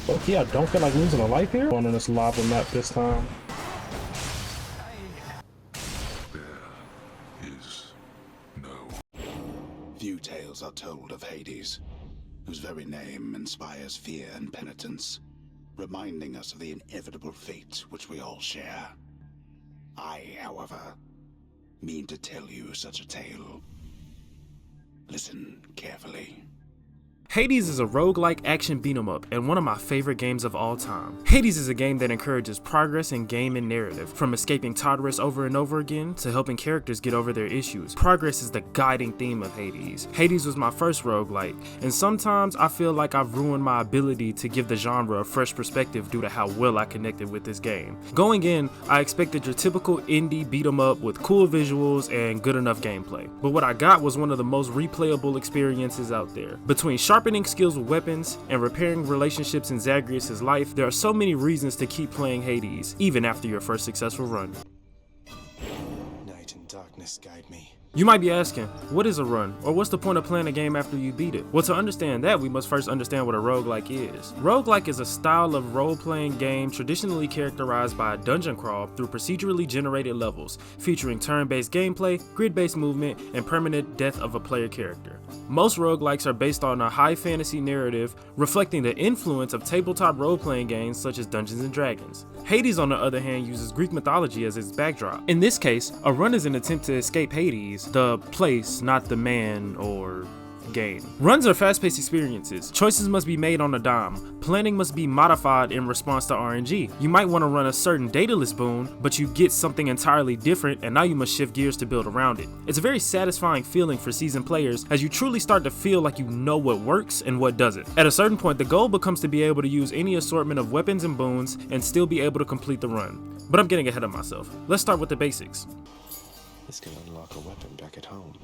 Okay, I don't feel like losing a life here. Going on this lava map this time. There is no. Few tales are told of Hades, whose very name inspires fear and penitence, reminding us of the inevitable fate which we all share. I, however, mean to tell you such a tale. Listen carefully. Hades is a roguelike action beat-em-up and one of my favorite games of all time. Hades is a game that encourages progress in game and narrative, from escaping Tartarus over and over again to helping characters get over their issues. Progress is the guiding theme of Hades. Hades was my first roguelike, and sometimes I feel like I've ruined my ability to give the genre a fresh perspective due to how well I connected with this game. Going in, I expected your typical indie beat-em-up with cool visuals and good enough gameplay, but what I got was one of the most replayable experiences out there. Between sharpening skills with weapons and repairing relationships in Zagreus' life, there are so many reasons to keep playing Hades, even after your first successful run. Night and darkness guide me. You might be asking, what is a run, or what's the point of playing a game after you beat it? Well, to understand that, we must first understand what a roguelike is. Roguelike is a style of role-playing game traditionally characterized by a dungeon crawl through procedurally generated levels, featuring turn-based gameplay, grid-based movement, and permanent death of a player character. Most roguelikes are based on a high fantasy narrative, reflecting the influence of tabletop role-playing games such as Dungeons & Dragons. Hades, on the other hand, uses Greek mythology as its backdrop. In this case, a run is an attempt to escape Hades, the place, not the man or game. Runs are fast-paced experiences. Choices must be made on a dime. Planning must be modified in response to RNG. You might want to run a certain dataless boon, but you get something entirely different, and now you must shift gears to build around it. It's a very satisfying feeling for seasoned players, as you truly start to feel like you know what works and what doesn't. At a certain point, the goal becomes to be able to use any assortment of weapons and boons and still be able to complete the run. But I'm getting ahead of myself. Let's start with the basics. This can unlock a weapon back at home.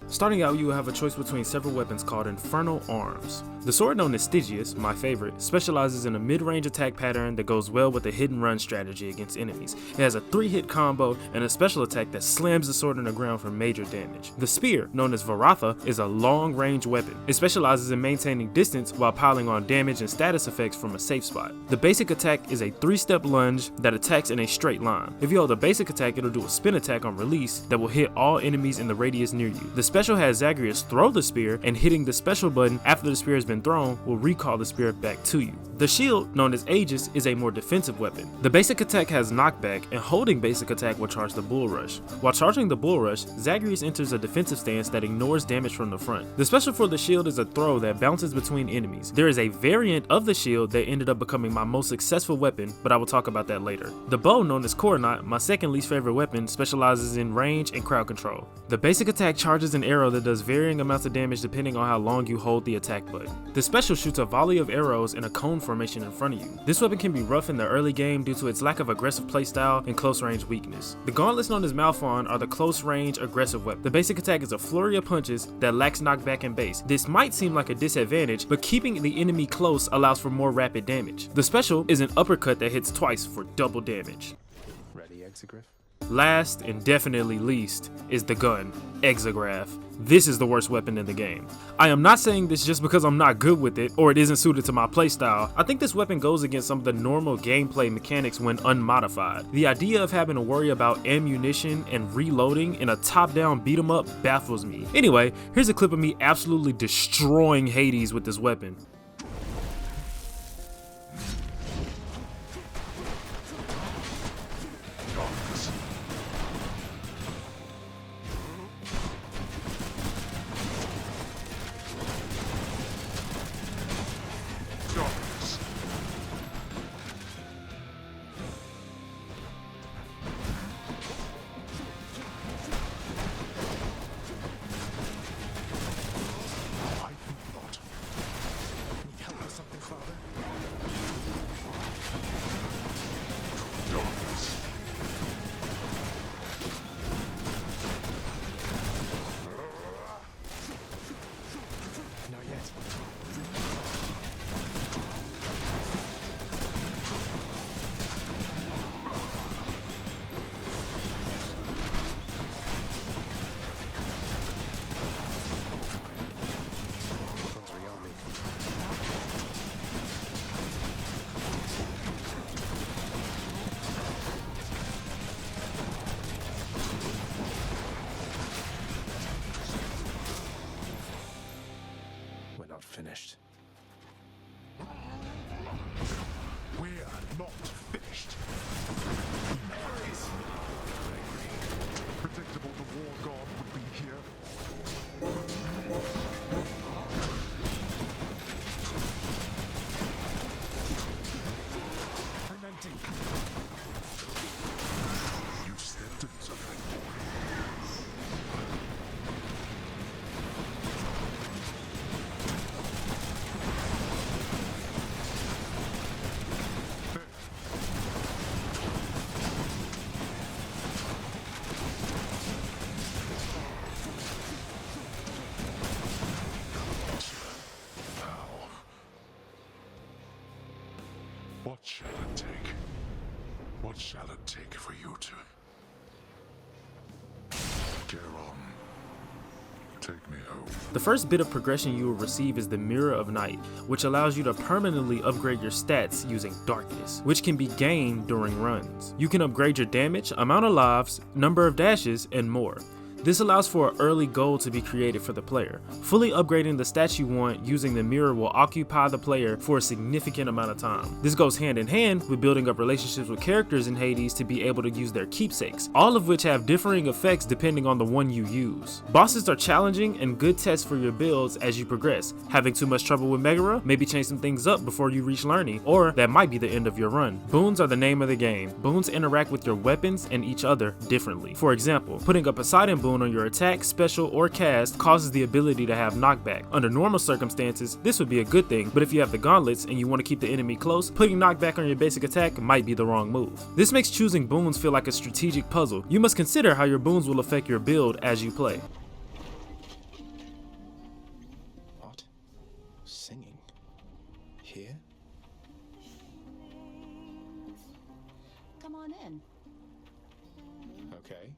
Starting out, you will have a choice between several weapons called Infernal Arms. The sword, known as Stygius, my favorite, specializes in a mid-range attack pattern that goes well with a hit and run strategy against enemies. It has a 3-hit combo and a special attack that slams the sword on the ground for major damage. The spear, known as Varatha, is a long-range weapon. It specializes in maintaining distance while piling on damage and status effects from a safe spot. The basic attack is a 3-step lunge that attacks in a straight line. If you hold a basic attack, it'll do a spin attack on release that will hit all enemies in the radius near you. The special has Zagreus throw the spear, and hitting the special button after the spear has been thrown will recall the spear back to you. The shield, known as Aegis, is a more defensive weapon. The basic attack has knockback, and holding basic attack will charge the bull rush. While charging the bull rush, Zagreus enters a defensive stance that ignores damage from the front. The special for the shield is a throw that bounces between enemies. There is a variant of the shield that ended up becoming my most successful weapon, but I will talk about that later. The bow, known as Coronat, my second least favorite weapon, specializes in range and crowd control. The basic attack charges an arrow that does varying amounts of damage depending on how long you hold the attack button. The special shoots a volley of arrows in a cone formation in front of you. This weapon can be rough in the early game due to its lack of aggressive playstyle and close range weakness. The gauntlets, known as Malphon, are the close range aggressive weapon. The basic attack is a flurry of punches that lacks knockback and base. This might seem like a disadvantage, but keeping the enemy close allows for more rapid damage. The special is an uppercut that hits twice for double damage. Ready, Exegriff? Last and definitely least is the gun, Exograph. This is the worst weapon in the game. I am not saying this just because I'm not good with it or it isn't suited to my playstyle. I think this weapon goes against some of the normal gameplay mechanics when unmodified. The idea of having to worry about ammunition and reloading in a top-down beat-em-up baffles me. Anyway, here's a clip of me absolutely destroying Hades with this weapon. What shall it take? What shall it take for you to... Geron, take me home. The first bit of progression you will receive is the Mirror of Night, which allows you to permanently upgrade your stats using darkness, which can be gained during runs. You can upgrade your damage, amount of lives, number of dashes, and more. This allows for an early goal to be created for the player. Fully upgrading the stats you want using the mirror will occupy the player for a significant amount of time. This goes hand in hand with building up relationships with characters in Hades to be able to use their keepsakes, all of which have differing effects depending on the one you use. Bosses are challenging and good tests for your builds as you progress. Having too much trouble with Megara? Maybe change some things up before you reach learning, or that might be the end of your run. Boons are the name of the game. Boons interact with your weapons and each other differently. For example, putting a Poseidon boon on your attack, special, or cast causes the ability to have knockback. Under normal circumstances, this would be a good thing, but if you have the gauntlets and you want to keep the enemy close, putting knockback on your basic attack might be the wrong move. This makes choosing boons feel like a strategic puzzle. You must consider how your boons will affect your build as you play. What? Singing? Here? Come on in. Okay.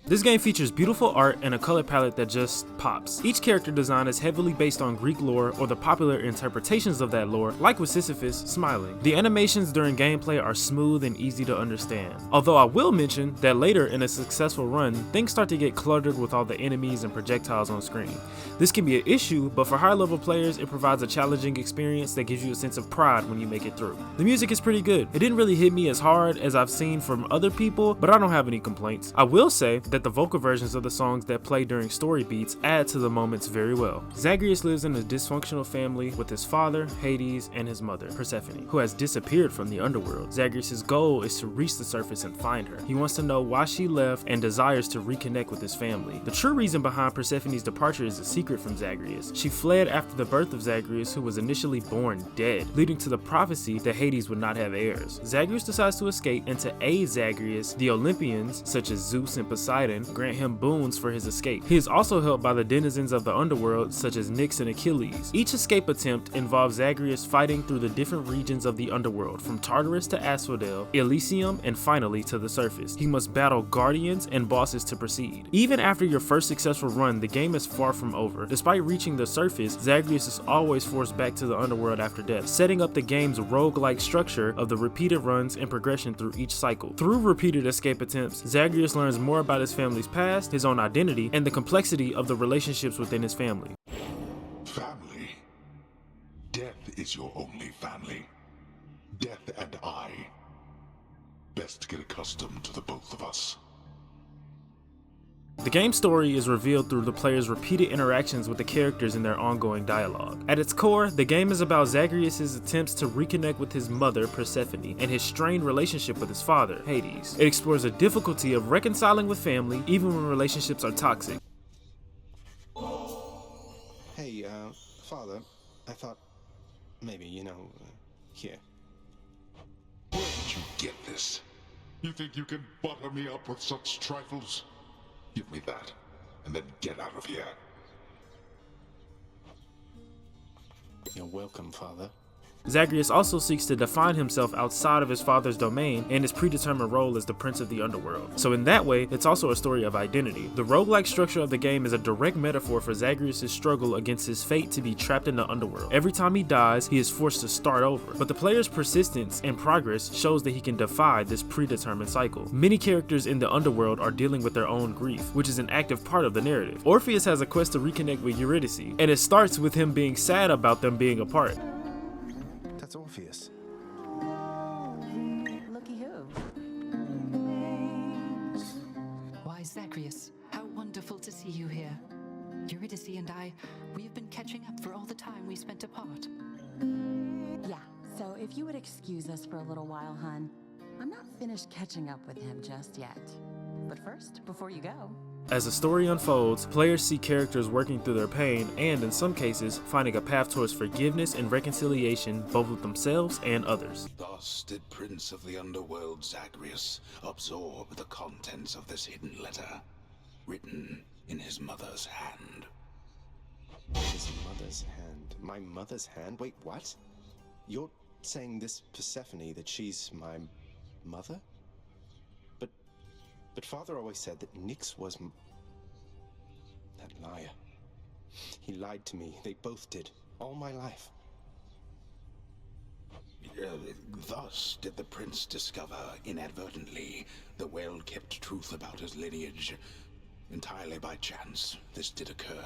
This game features beautiful art and a color palette that just pops. Each character design is heavily based on Greek lore or the popular interpretations of that lore, like with Sisyphus smiling. The animations during gameplay are smooth and easy to understand. Although I will mention that later in a successful run, things start to get cluttered with all the enemies and projectiles on screen. This can be an issue, but for higher level players, it provides a challenging experience that gives you a sense of pride when you make it through. The music is pretty good. It didn't really hit me as hard as I've seen from other people, but I don't have any complaints. I will say that the vocal versions of the songs that play during story beats add to the moments very well. Zagreus lives in a dysfunctional family with his father, Hades, and his mother, Persephone, who has disappeared from the underworld. Zagreus' goal is to reach the surface and find her. He wants to know why she left and desires to reconnect with his family. The true reason behind Persephone's departure is a secret from Zagreus. She fled after the birth of Zagreus, who was initially born dead, leading to the prophecy that Hades would not have heirs. Zagreus decides to escape, and to aid Zagreus, the Olympians, such as Zeus and Poseidon, grant him boons for his escape. He is also helped by the denizens of the underworld, such as Nyx and Achilles. Each escape attempt involves Zagreus fighting through the different regions of the underworld, from Tartarus to Asphodel, Elysium, and finally to the surface. He must battle guardians and bosses to proceed. Even after your first successful run, the game is far from over. Despite reaching the surface, Zagreus is always forced back to the underworld after death, setting up the game's roguelike structure of the repeated runs and progression through each cycle. Through repeated escape attempts, Zagreus learns more about his family's past, his own identity, and the complexity of the relationships within his family. Family? Death is your only family. Death and I. Best get accustomed to the both of us. The game's story is revealed through the player's repeated interactions with the characters in their ongoing dialogue. At its core, the game is about Zagreus' attempts to reconnect with his mother, Persephone, and his strained relationship with his father, Hades. It explores the difficulty of reconciling with family, even when relationships are toxic. Hey, Father, I thought maybe, here. Where did you get this? You think you can butter me up with such trifles? Give me that, and then get out of here. You're welcome, Father. Zagreus also seeks to define himself outside of his father's domain and his predetermined role as the prince of the underworld. So in that way, it's also a story of identity. The roguelike structure of the game is a direct metaphor for Zagreus' struggle against his fate to be trapped in the underworld. Every time he dies, he is forced to start over. But the player's persistence and progress shows that he can defy this predetermined cycle. Many characters in the underworld are dealing with their own grief, which is an active part of the narrative. Orpheus has a quest to reconnect with Eurydice, and it starts with him being sad about them being apart. That's Orpheus. Looky who. Why, Zagreus, how wonderful to see you here. Eurydice and I, we have been catching up for all the time we spent apart. Yeah, so if you would excuse us for a little while, hun. I'm not finished catching up with him just yet. But first, before you go... As the story unfolds, players see characters working through their pain and, in some cases, finding a path towards forgiveness and reconciliation both with themselves and others. Thus did Prince of the Underworld Zagreus absorb the contents of this hidden letter, written in his mother's hand. His mother's hand. My mother's hand? Wait, what? You're saying this Persephone, that she's my mother? But Father always said that Nyx was that liar. He lied to me. They both did. All my life. Thus did the prince discover, inadvertently, the well-kept truth about his lineage. Entirely by chance, this did occur.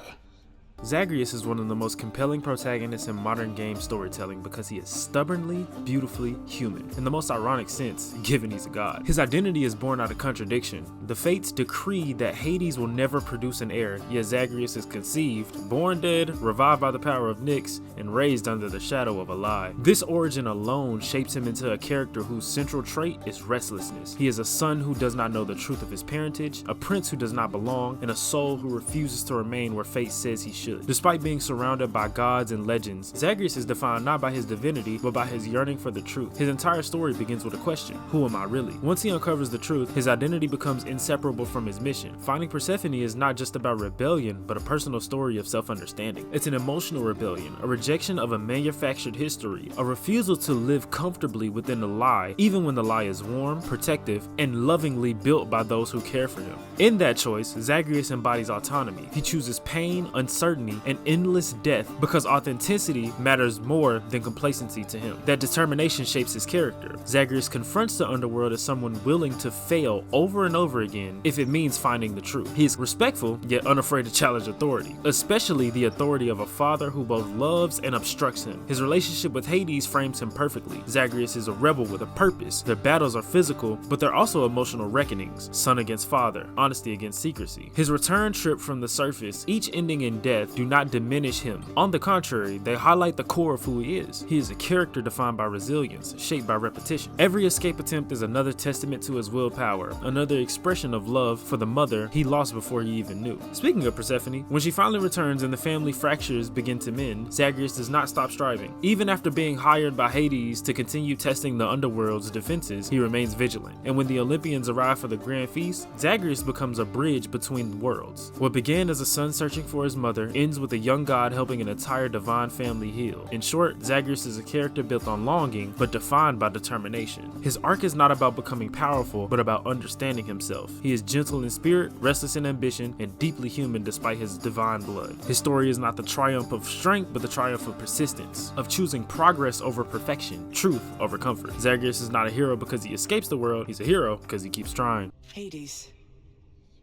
Zagreus is one of the most compelling protagonists in modern game storytelling because he is stubbornly, beautifully human, in the most ironic sense, given he's a god. His identity is born out of contradiction. The fates decree that Hades will never produce an heir, yet Zagreus is conceived, born dead, revived by the power of Nyx, and raised under the shadow of a lie. This origin alone shapes him into a character whose central trait is restlessness. He is a son who does not know the truth of his parentage, a prince who does not belong, and a soul who refuses to remain where fate says he should. Despite being surrounded by gods and legends, Zagreus is defined not by his divinity, but by his yearning for the truth. His entire story begins with a question: who am I really? Once he uncovers the truth, his identity becomes inseparable from his mission. Finding Persephone is not just about rebellion, but a personal story of self-understanding. It's an emotional rebellion, a rejection of a manufactured history, a refusal to live comfortably within the lie, even when the lie is warm, protective, and lovingly built by those who care for him. In that choice, Zagreus embodies autonomy. He chooses pain, uncertainty, and endless death because authenticity matters more than complacency to him. That determination shapes his character. Zagreus confronts the underworld as someone willing to fail over and over again if it means finding the truth. He is respectful, yet unafraid to challenge authority, especially the authority of a father who both loves and obstructs him. His relationship with Hades frames him perfectly. Zagreus is a rebel with a purpose. Their battles are physical, but they're also emotional reckonings. Son against father, honesty against secrecy. His return trip from the surface, each ending in death, do not diminish him. On the contrary, they highlight the core of who he is. He is a character defined by resilience, shaped by repetition. Every escape attempt is another testament to his willpower, another expression of love for the mother he lost before he even knew. Speaking of Persephone, when she finally returns and the family fractures begin to mend, Zagreus does not stop striving. Even after being hired by Hades to continue testing the underworld's defenses, he remains vigilant. And when the Olympians arrive for the grand feast, Zagreus becomes a bridge between worlds. What began as a son searching for his mother ends with a young god helping an entire divine family heal. In short, Zagreus is a character built on longing, but defined by determination. His arc is not about becoming powerful, but about understanding himself. He is gentle in spirit, restless in ambition, and deeply human despite his divine blood. His story is not the triumph of strength, but the triumph of persistence, of choosing progress over perfection, truth over comfort. Zagreus is not a hero because he escapes the world, he's a hero because he keeps trying. Hades,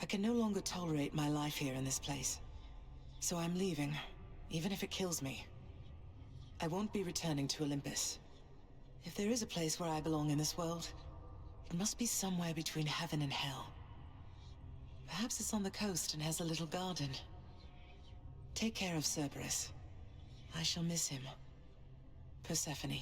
I can no longer tolerate my life here in this place. So I'm leaving, even if it kills me. I won't be returning to Olympus. If there is a place where I belong in this world, it must be somewhere between heaven and hell. Perhaps it's on the coast and has a little garden. Take care of Cerberus. I shall miss him. Persephone.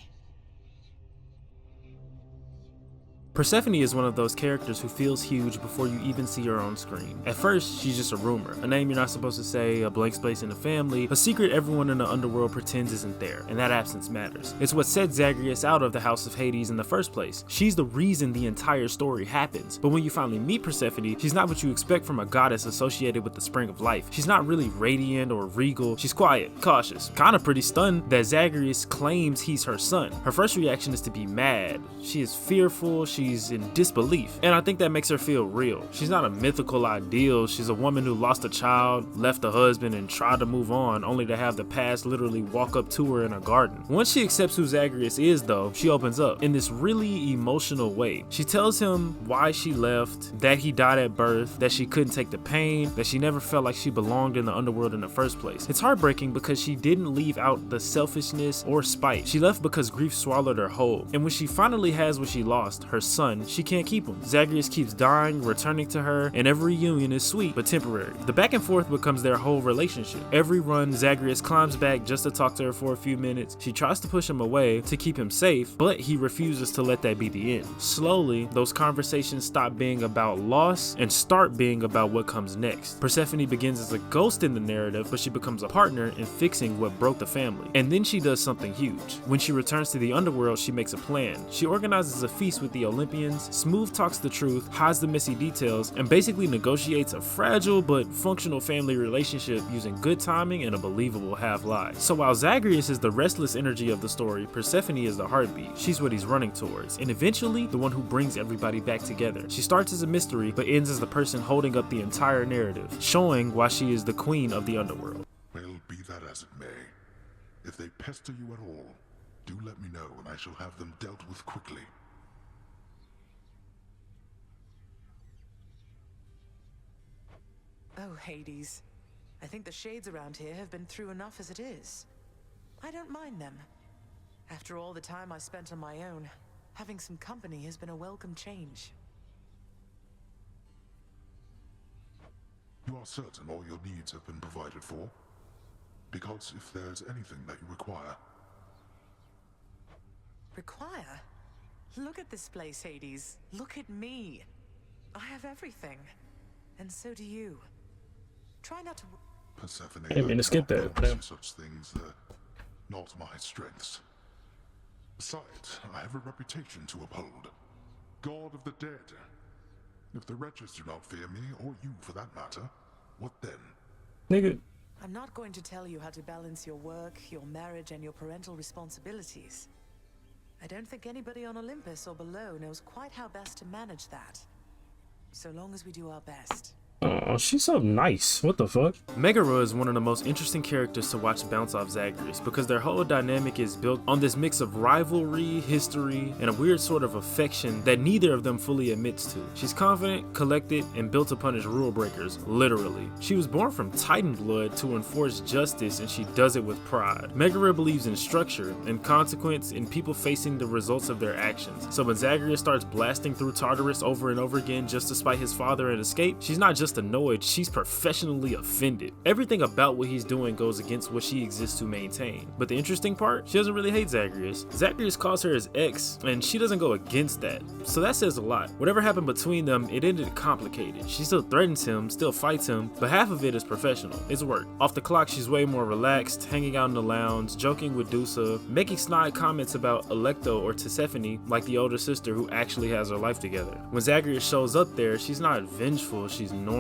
Persephone is one of those characters who feels huge before you even see her on screen. At first, she's just a rumor, a name you're not supposed to say, a blank space in the family, a secret everyone in the underworld pretends isn't there, and that absence matters. It's what set Zagreus out of the House of Hades in the first place. She's the reason the entire story happens, but when you finally meet Persephone, she's not what you expect from a goddess associated with the spring of life. She's not really radiant or regal, she's quiet, cautious, kinda pretty stunned that Zagreus claims he's her son. Her first reaction is to be mad. She is fearful, she's in disbelief, and I think that makes her feel real. She's not a mythical ideal, she's a woman who lost a child, left a husband, and tried to move on, only to have the past literally walk up to her in a garden. Once she accepts who Zagreus is though, she opens up in this really emotional way. She tells him why she left, that he died at birth, that she couldn't take the pain, that she never felt like she belonged in the underworld in the first place. It's heartbreaking because she didn't leave out the selfishness or spite. She left because grief swallowed her whole, and when she finally has what she lost, her son, she can't keep him. Zagreus keeps dying, returning to her, and every reunion is sweet but temporary. The back and forth becomes their whole relationship. Every run, Zagreus climbs back just to talk to her for a few minutes. She tries to push him away to keep him safe, but he refuses to let that be the end. Slowly, those conversations stop being about loss and start being about what comes next. Persephone begins as a ghost in the narrative, but she becomes a partner in fixing what broke the family. And then she does something huge. When she returns to the underworld, she makes a plan. She organizes a feast with the Olympians Olympians, smooth talks the truth, hides the messy details, and basically negotiates a fragile but functional family relationship using good timing and a believable half-lie. So while Zagreus is the restless energy of the story, Persephone is the heartbeat. She's what he's running towards, and eventually the one who brings everybody back together. She starts as a mystery, but ends as the person holding up the entire narrative, showing why she is the queen of the underworld. Well, be that as it may, if they pester you at all, do let me know and I shall have them dealt with quickly. Oh, Hades. I think the shades around here have been through enough as it is. I don't mind them. After all the time I spent on my own, having some company has been a welcome change. You are certain all your needs have been provided for? Because if there's anything that you require... Require? Look at this place, Hades. Look at me. I have everything. And so do you. Try not to... Persephone, I didn't mean to skip that. Damn. such things are not my strengths. Besides, I have a reputation to uphold. God of the dead. If the wretches do not fear me, or you for that matter, what then? Nigga. I'm not going to tell you how to balance your work, your marriage, and your parental responsibilities. I don't think anybody on Olympus or below knows quite how best to manage that. So long as we do our best. Oh, she's so nice. What the fuck? Megara is one of the most interesting characters to watch bounce off Zagreus because their whole dynamic is built on this mix of rivalry, history, and a weird sort of affection that neither of them fully admits to. She's confident, collected, and built to punish rule breakers, literally. She was born from Titan blood to enforce justice, and she does it with pride. Megara believes in structure and consequence in people facing the results of their actions. So when Zagreus starts blasting through Tartarus over and over again just to spite his father and escape, she's not just annoyed, she's professionally offended. Everything about what he's doing goes against what she exists to maintain. But the interesting part, she doesn't really hate Zagreus. Zagreus calls her his ex, and she doesn't go against that. So that says a lot. Whatever happened between them, it ended complicated. She still threatens him, still fights him, but half of it is professional. It's work. Off the clock, she's way more relaxed, hanging out in the lounge, joking with Dusa, making snide comments about Alecto or Tisiphone, like the older sister who actually has her life together. When Zagreus shows up there, she's not vengeful, she's normal.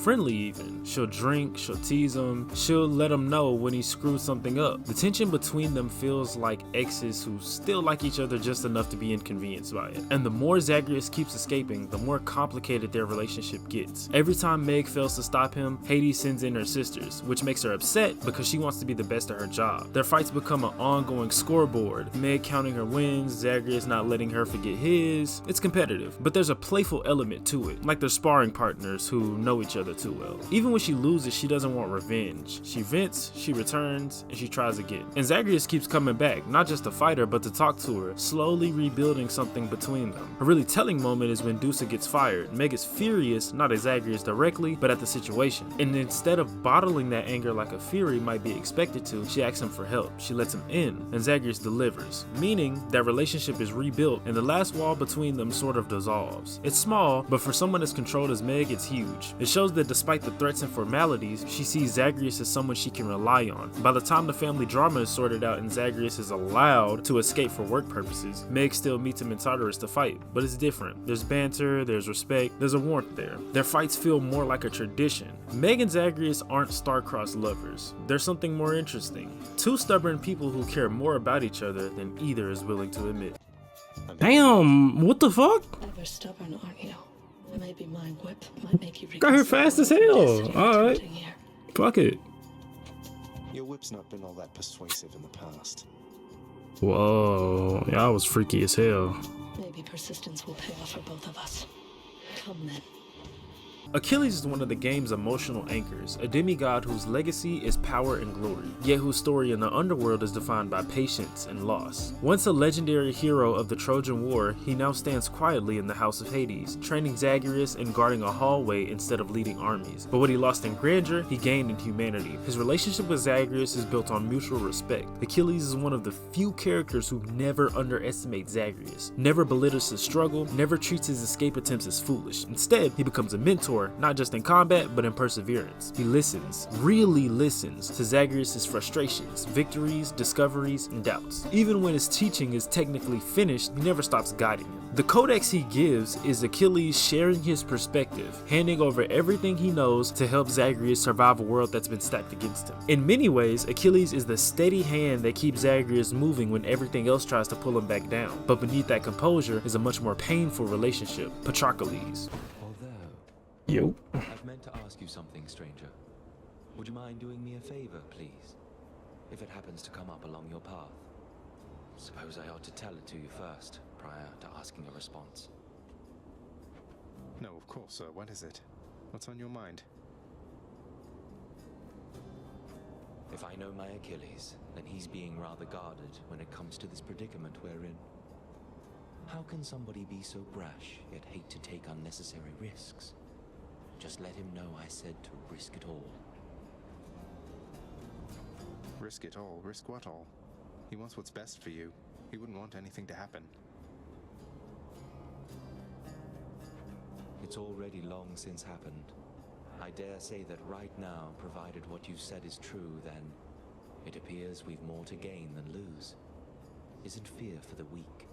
Friendly even. She'll drink, she'll tease him, she'll let him know when he screws something up. The tension between them feels like exes who still like each other just enough to be inconvenienced by it. And the more Zagreus keeps escaping, the more complicated their relationship gets. Every time Meg fails to stop him, Hades sends in her sisters, which makes her upset because she wants to be the best at her job. Their fights become an ongoing scoreboard, Meg counting her wins, Zagreus not letting her forget his. It's competitive, but there's a playful element to it, like they're sparring partners who know each other too well. Even when she loses, she doesn't want revenge. She vents, she returns, and she tries again. And Zagreus keeps coming back, not just to fight her, but to talk to her, slowly rebuilding something between them. A really telling moment is when Dusa gets fired. Meg is furious, not at Zagreus directly, but at the situation. And instead of bottling that anger like a Fury might be expected to, she asks him for help. She lets him in, and Zagreus delivers, meaning that relationship is rebuilt, and the last wall between them sort of dissolves. It's small, but for someone as controlled as Meg, it's huge. It shows that despite the threats and formalities, she sees Zagreus as someone she can rely on. By the time the family drama is sorted out and Zagreus is allowed to escape for work purposes, Meg still meets him in Tartarus to fight, but it's different. There's banter, there's respect, there's a warmth there. Their fights feel more like a tradition. Meg and Zagreus aren't star-crossed lovers. There's something more interesting. Two stubborn people who care more about each other than either is willing to admit. Damn, what the fuck? Never stubborn, aren't you? Maybe my whip might make you Got her fast as hell. Alright. Fuck it. Your whip's not been all that persuasive in the past. Whoa. Y'all was freaky as hell. Maybe persistence will pay off for both of us. Come then. Achilles is one of the game's emotional anchors, a demigod whose legacy is power and glory, yet whose story in the underworld is defined by patience and loss. Once a legendary hero of the Trojan War, he now stands quietly in the House of Hades, training Zagreus and guarding a hallway instead of leading armies. But what he lost in grandeur, he gained in humanity. His relationship with Zagreus is built on mutual respect. Achilles is one of the few characters who never underestimates Zagreus, never belittles his struggle, never treats his escape attempts as foolish. Instead, he becomes a mentor mentor, not just in combat, but in perseverance. He listens, really listens, to Zagreus' frustrations, victories, discoveries, and doubts. Even when his teaching is technically finished, he never stops guiding him. The codex he gives is Achilles sharing his perspective, handing over everything he knows to help Zagreus survive a world that's been stacked against him. In many ways, Achilles is the steady hand that keeps Zagreus moving when everything else tries to pull him back down. But beneath that composure is a much more painful relationship, Patroclus. Yo. I've meant to ask you something, stranger. Would you mind doing me a favor, please? If it happens to come up along your path. Suppose I ought to tell it to you first, prior to asking a response. No, of course, sir. What is it? What's on your mind? If I know my Achilles, then he's being rather guarded when it comes to this predicament we're in. How can somebody be so brash, yet hate to take unnecessary risks? Just let him know I said to risk it all. Risk it all? Risk what all? He wants what's best for you. He wouldn't want anything to happen. It's already long since happened. I dare say that right now, provided what you said is true, then it appears we've more to gain than lose. Isn't fear for the weak?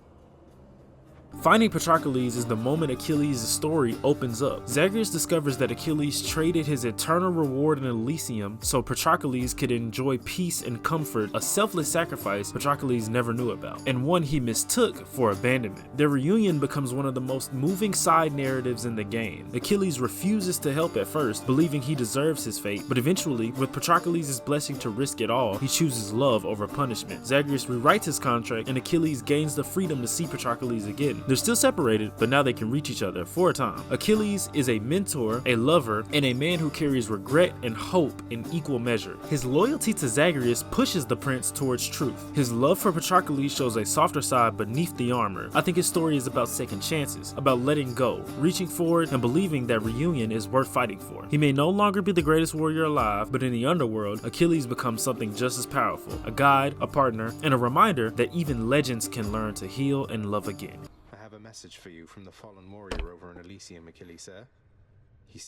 Finding Patroclus is the moment Achilles' story opens up. Zagreus discovers that Achilles traded his eternal reward in Elysium so Patroclus could enjoy peace and comfort, a selfless sacrifice Patroclus never knew about, and one he mistook for abandonment. Their reunion becomes one of the most moving side narratives in the game. Achilles refuses to help at first, believing he deserves his fate, but eventually, with Patroclus' blessing to risk it all, he chooses love over punishment. Zagreus rewrites his contract, and Achilles gains the freedom to see Patroclus again. They're still separated, but now they can reach each other for a time. Achilles is a mentor, a lover, and a man who carries regret and hope in equal measure. His loyalty to Zagreus pushes the prince towards truth. His love for Patroclus shows a softer side beneath the armor. I think his story is about second chances, about letting go, reaching forward, and believing that reunion is worth fighting for. He may no longer be the greatest warrior alive, but in the underworld, Achilles becomes something just as powerful, a guide, a partner, and a reminder that even legends can learn to heal and love again. I have a message for you from the fallen warrior over in Elysium, Achilles, sir. He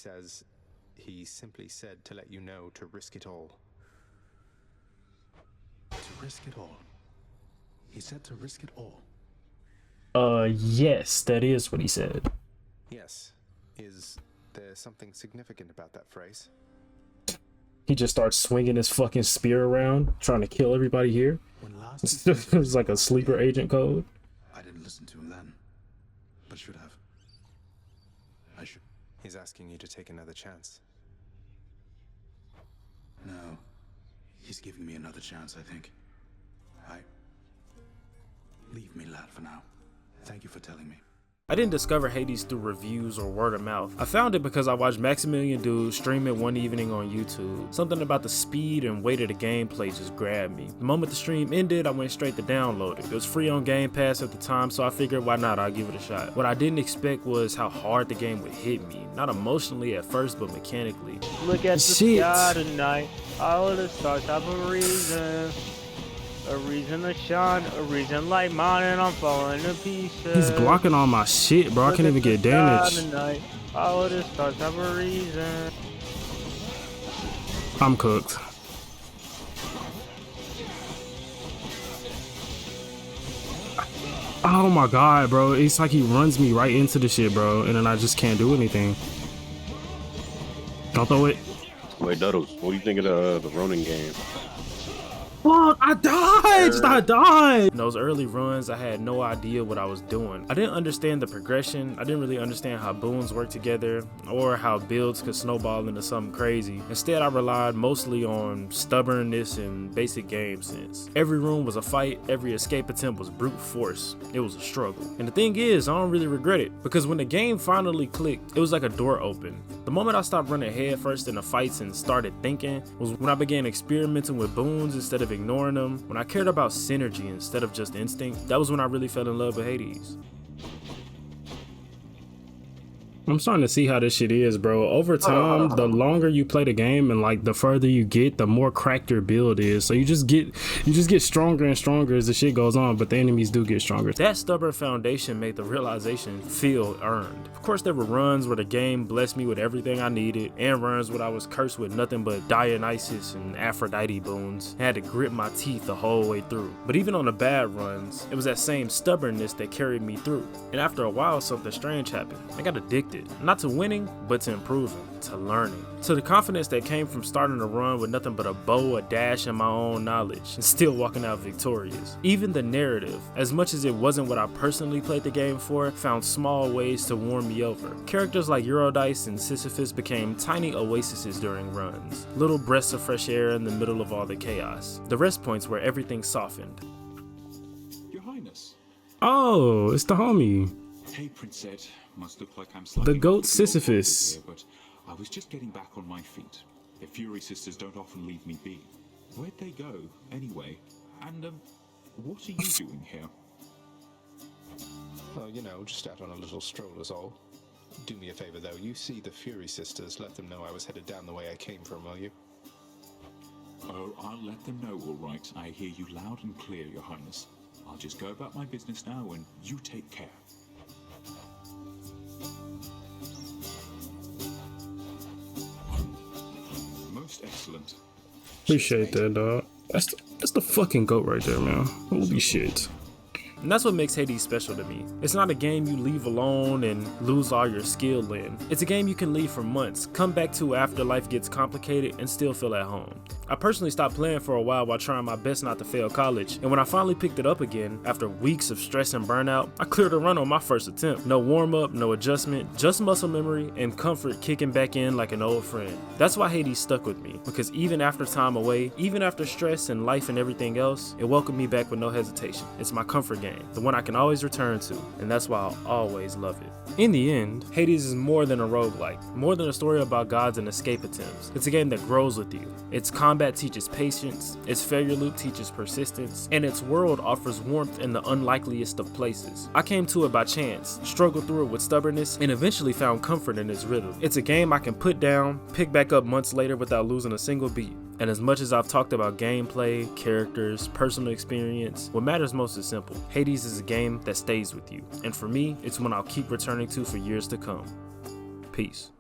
simply said to let you know to risk it all. To risk it all? He said to risk it all? Yes, that is what he said. Yes. Is there something significant about that phrase? He just starts swinging his fucking spear around, trying to kill everybody here. When last It's like a sleeper agent code. I didn't listen to him then, but should have. I should. He's asking you to take another chance. No. He's giving me another chance, I think. Leave me, lad, for now. Thank you for telling me. I didn't discover Hades through reviews or word of mouth. I found it because I watched Maximilian Dude stream it one evening on YouTube. Something about the speed and weight of the gameplay just grabbed me. The moment the stream ended, I went straight to download it. It was free on Game Pass at the time, so I figured why not, I'll give it a shot. What I didn't expect was how hard the game would hit me. Not emotionally at first, but mechanically. Look at the sky tonight. All of the stars have a reason. A reason to shine, a reason like mine, and I'm falling to pieces. He's blocking all my shit, bro. I can't even get damaged. Tonight, all of the stars have a reason. I'm cooked. Oh my god, bro. It's like he runs me right into the shit, bro. And then I just can't do anything. Don't throw it. Wait, Duddles, what do you think of the Ronin game? Fuck, I died! In those early runs, I had no idea what I was doing. I didn't understand the progression. I didn't really understand how boons work together or how builds could snowball into something crazy. Instead, I relied mostly on stubbornness and basic game sense. Every room was a fight. Every escape attempt was brute force. It was a struggle. And the thing is, I don't really regret it because when the game finally clicked, it was like a door opened. The moment I stopped running head first in the fights and started thinking was when I began experimenting with boons instead of ignoring them, when I cared about synergy instead of just instinct. That was when I really fell in love with Hades. I'm starting to see how this shit is, bro. Over time, the longer you play the game and like the further you get, the more cracked your build is. So you just get stronger and stronger as the shit goes on, but the enemies do get stronger. That stubborn foundation made the realization feel earned. Of course, there were runs where the game blessed me with everything I needed, and runs where I was cursed with nothing but Dionysus and Aphrodite boons. I had to grit my teeth the whole way through. But even on the bad runs, it was that same stubbornness that carried me through. And after a while, something strange happened. I got addicted. Not to winning, but to improving, to learning. To the confidence that came from starting a run with nothing but a bow, a dash, and my own knowledge, and still walking out victorious. Even the narrative, as much as it wasn't what I personally played the game for, found small ways to warm me over. Characters like Eurydice and Sisyphus became tiny oases during runs, little breaths of fresh air in the middle of all the chaos. The rest points where everything softened. Your Highness. Oh, it's the homie. Hey, Princess. Must look like I'm slightly the goat off the old Sisyphus. here, but I was just getting back on my feet. The Fury Sisters don't often leave me be. Where'd they go, anyway? And, what are you doing here? Well, you know, just out on a little stroll is all. Do me a favor, though. You see the Fury Sisters, let them know I was headed down the way I came from, will you? Oh, I'll let them know, all right. I hear you loud and clear, Your Highness. I'll just go about my business now, and you take care. Most excellent. Appreciate that, dog. That's the fucking goat right there, man. Holy shit. And that's what makes Hades special to me. It's not a game you leave alone and lose all your skill in. It's a game you can leave for months, come back to after life gets complicated, and still feel at home. I personally stopped playing for a while trying my best not to fail college, and when I finally picked it up again, after weeks of stress and burnout, I cleared a run on my first attempt. No warm-up, no adjustment, just muscle memory and comfort kicking back in like an old friend. That's why Hades stuck with me, because even after time away, even after stress and life and everything else, it welcomed me back with no hesitation. It's my comfort game, the one I can always return to, and that's why I'll always love it. In the end, Hades is more than a roguelike, more than a story about gods and escape attempts. It's a game that grows with you. Its combat teaches patience, its failure loop teaches persistence, and its world offers warmth in the unlikeliest of places. I came to it by chance, struggled through it with stubbornness, and eventually found comfort in its rhythm. It's a game I can put down, pick back up months later without losing a single beat. And as much as I've talked about gameplay, characters, personal experience, what matters most is simple. Hades is a game that stays with you. And for me, it's one I'll keep returning to for years to come. Peace.